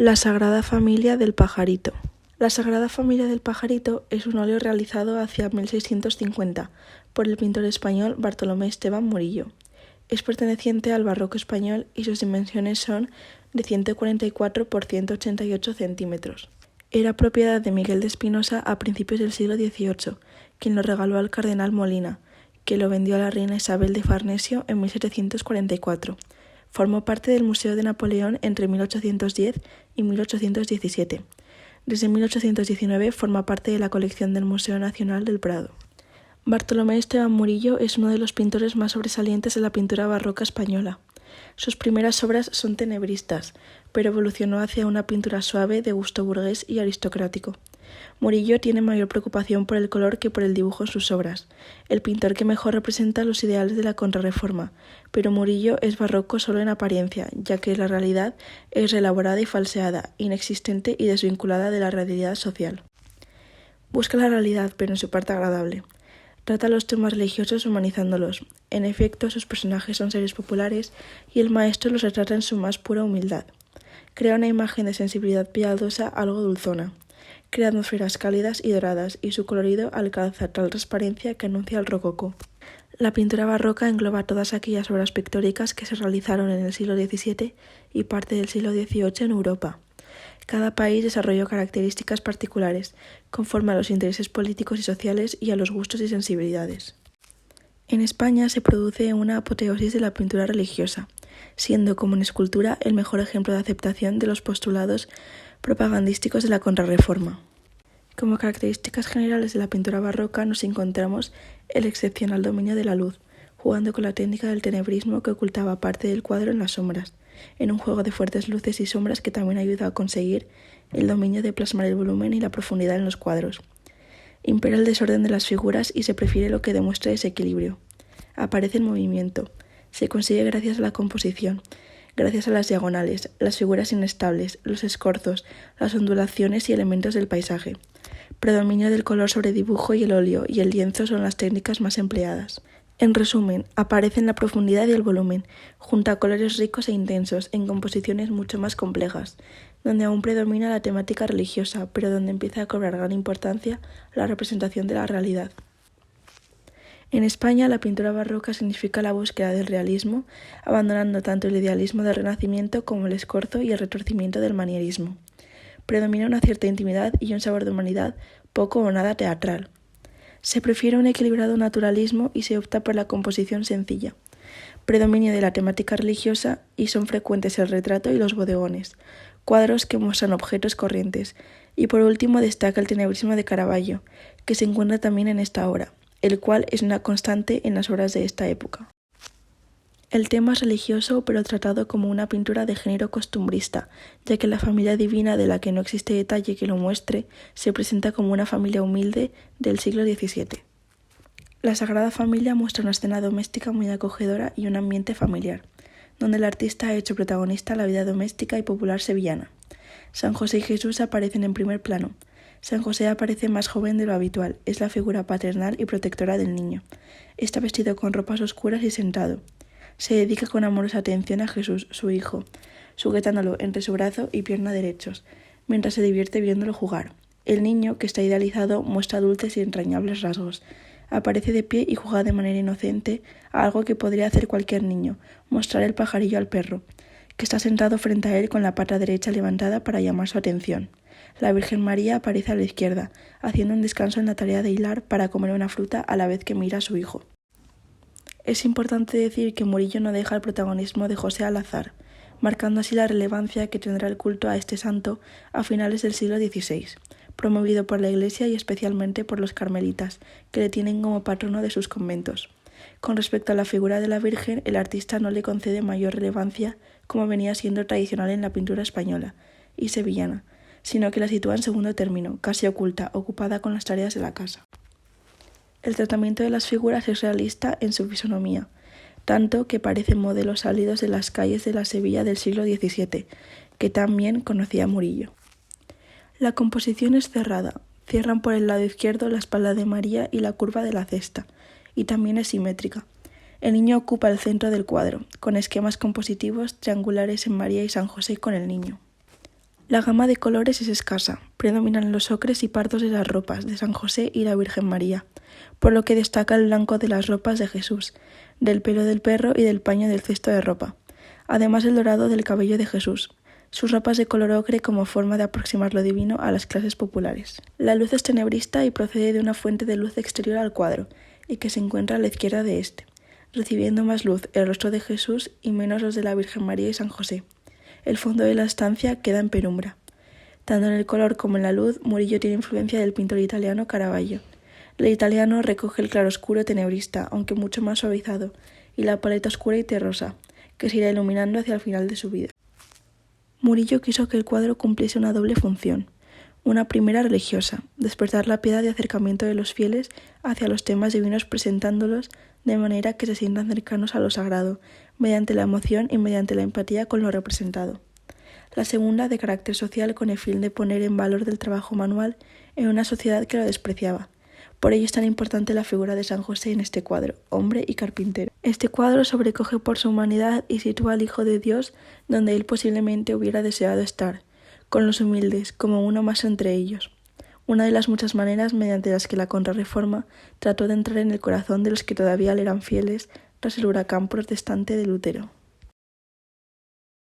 La Sagrada Familia del Pajarito. La Sagrada Familia del Pajarito es un óleo realizado hacia 1650 por el pintor español Bartolomé Esteban Murillo. Es perteneciente al barroco español y sus dimensiones son de 144 por 188 centímetros. Era propiedad de Miguel de Espinosa a principios del siglo XVIII, quien lo regaló al cardenal Molina, que lo vendió a la reina Isabel de Farnesio en 1744. Formó parte del Museo de Napoleón entre 1810 y 1817. Desde 1819 forma parte de la colección del Museo Nacional del Prado. Bartolomé Esteban Murillo es uno de los pintores más sobresalientes de la pintura barroca española. Sus primeras obras son tenebristas, pero evolucionó hacia una pintura suave de gusto burgués y aristocrático. Murillo tiene mayor preocupación por el color que por el dibujo en sus obras, el pintor que mejor representa los ideales de la Contrarreforma, pero Murillo es barroco solo en apariencia, ya que la realidad es reelaborada y falseada, inexistente y desvinculada de la realidad social. Busca la realidad, pero en su parte agradable. Trata los temas religiosos humanizándolos. En efecto, sus personajes son seres populares y el maestro los retrata en su más pura humildad. Crea una imagen de sensibilidad piadosa algo dulzona. Crea atmósferas cálidas y doradas y su colorido alcanza tal transparencia que anuncia el rococó. La pintura barroca engloba todas aquellas obras pictóricas que se realizaron en el siglo XVII y parte del siglo XVIII en Europa. Cada país desarrolló características particulares, conforme a los intereses políticos y sociales y a los gustos y sensibilidades. En España se produce una apoteosis de la pintura religiosa, siendo como en escultura el mejor ejemplo de aceptación de los postulados propagandísticos de la Contrarreforma. Como características generales de la pintura barroca nos encontramos el excepcional dominio de la luz, jugando con la técnica del tenebrismo que ocultaba parte del cuadro en las sombras, en un juego de fuertes luces y sombras que también ayuda a conseguir el dominio de plasmar el volumen y la profundidad en los cuadros. Impera el desorden de las figuras y se prefiere lo que demuestra desequilibrio. Aparece el movimiento. Se consigue gracias a la composición, gracias a las diagonales, las figuras inestables, los escorzos, las ondulaciones y elementos del paisaje. Predominio del color sobre dibujo y el óleo y el lienzo son las técnicas más empleadas. En resumen, aparecen la profundidad y el volumen, junto a colores ricos e intensos, en composiciones mucho más complejas, donde aún predomina la temática religiosa, pero donde empieza a cobrar gran importancia la representación de la realidad. En España, la pintura barroca significa la búsqueda del realismo, abandonando tanto el idealismo del Renacimiento como el escorzo y el retorcimiento del manierismo. Predomina una cierta intimidad y un sabor de humanidad poco o nada teatral. Se prefiere un equilibrado naturalismo y se opta por la composición sencilla. Predominio de la temática religiosa y son frecuentes el retrato y los bodegones, cuadros que muestran objetos corrientes. Y por último destaca el tenebrismo de Caravaggio, que se encuentra también en esta obra, el cual es una constante en las obras de esta época. El tema es religioso, pero tratado como una pintura de género costumbrista, ya que la familia divina, de la que no existe detalle que lo muestre, se presenta como una familia humilde del siglo XVII. La Sagrada Familia muestra una escena doméstica muy acogedora y un ambiente familiar, donde el artista ha hecho protagonista la vida doméstica y popular sevillana. San José y Jesús aparecen en primer plano. San José aparece más joven de lo habitual, es la figura paternal y protectora del niño. Está vestido con ropas oscuras y sentado. Se dedica con amorosa atención a Jesús, su hijo, sujetándolo entre su brazo y pierna derechos, mientras se divierte viéndolo jugar. El niño, que está idealizado, muestra dulces y entrañables rasgos. Aparece de pie y juega de manera inocente a algo que podría hacer cualquier niño, mostrar el pajarillo al perro, que está sentado frente a él con la pata derecha levantada para llamar su atención. La Virgen María aparece a la izquierda, haciendo un descanso en la tarea de hilar para comer una fruta a la vez que mira a su hijo. Es importante decir que Murillo no deja el protagonismo de José al azar, marcando así la relevancia que tendrá el culto a este santo a finales del siglo XVI, promovido por la Iglesia y especialmente por los carmelitas, que le tienen como patrono de sus conventos. Con respecto a la figura de la Virgen, el artista no le concede mayor relevancia, como venía siendo tradicional en la pintura española y sevillana, sino que la sitúa en segundo término, casi oculta, ocupada con las tareas de la casa. El tratamiento de las figuras es realista en su fisonomía, tanto que parecen modelos salidos de las calles de la Sevilla del siglo XVII, que también conocía Murillo. La composición es cerrada, cierran por el lado izquierdo la espalda de María y la curva de la cesta, y también es simétrica. El niño ocupa el centro del cuadro, con esquemas compositivos triangulares en María y San José con el niño. La gama de colores es escasa, predominan los ocres y pardos de las ropas de San José y la Virgen María, por lo que destaca el blanco de las ropas de Jesús, del pelo del perro y del paño del cesto de ropa, además el dorado del cabello de Jesús. Sus ropas de color ocre como forma de aproximar lo divino a las clases populares. La luz es tenebrista y procede de una fuente de luz exterior al cuadro, y que se encuentra a la izquierda de este, recibiendo más luz el rostro de Jesús y menos los de la Virgen María y San José. El fondo de la estancia queda en penumbra. Tanto en el color como en la luz, Murillo tiene influencia del pintor italiano Caravaggio. El italiano recoge el claroscuro tenebrista, aunque mucho más suavizado, y la paleta oscura y terrosa, que se irá iluminando hacia el final de su vida. Murillo quiso que el cuadro cumpliese una doble función. Una primera religiosa, despertar la piedad y acercamiento de los fieles hacia los temas divinos presentándolos de manera que se sientan cercanos a lo sagrado, mediante la emoción y mediante la empatía con lo representado. La segunda, de carácter social, con el fin de poner en valor del trabajo manual en una sociedad que lo despreciaba. Por ello es tan importante la figura de San José en este cuadro, hombre y carpintero. Este cuadro sobrecoge por su humanidad y sitúa al Hijo de Dios donde él posiblemente hubiera deseado estar, con los humildes, como uno más entre ellos. Una de las muchas maneras mediante las que la Contrarreforma trató de entrar en el corazón de los que todavía le eran fieles tras el huracán protestante de Lutero.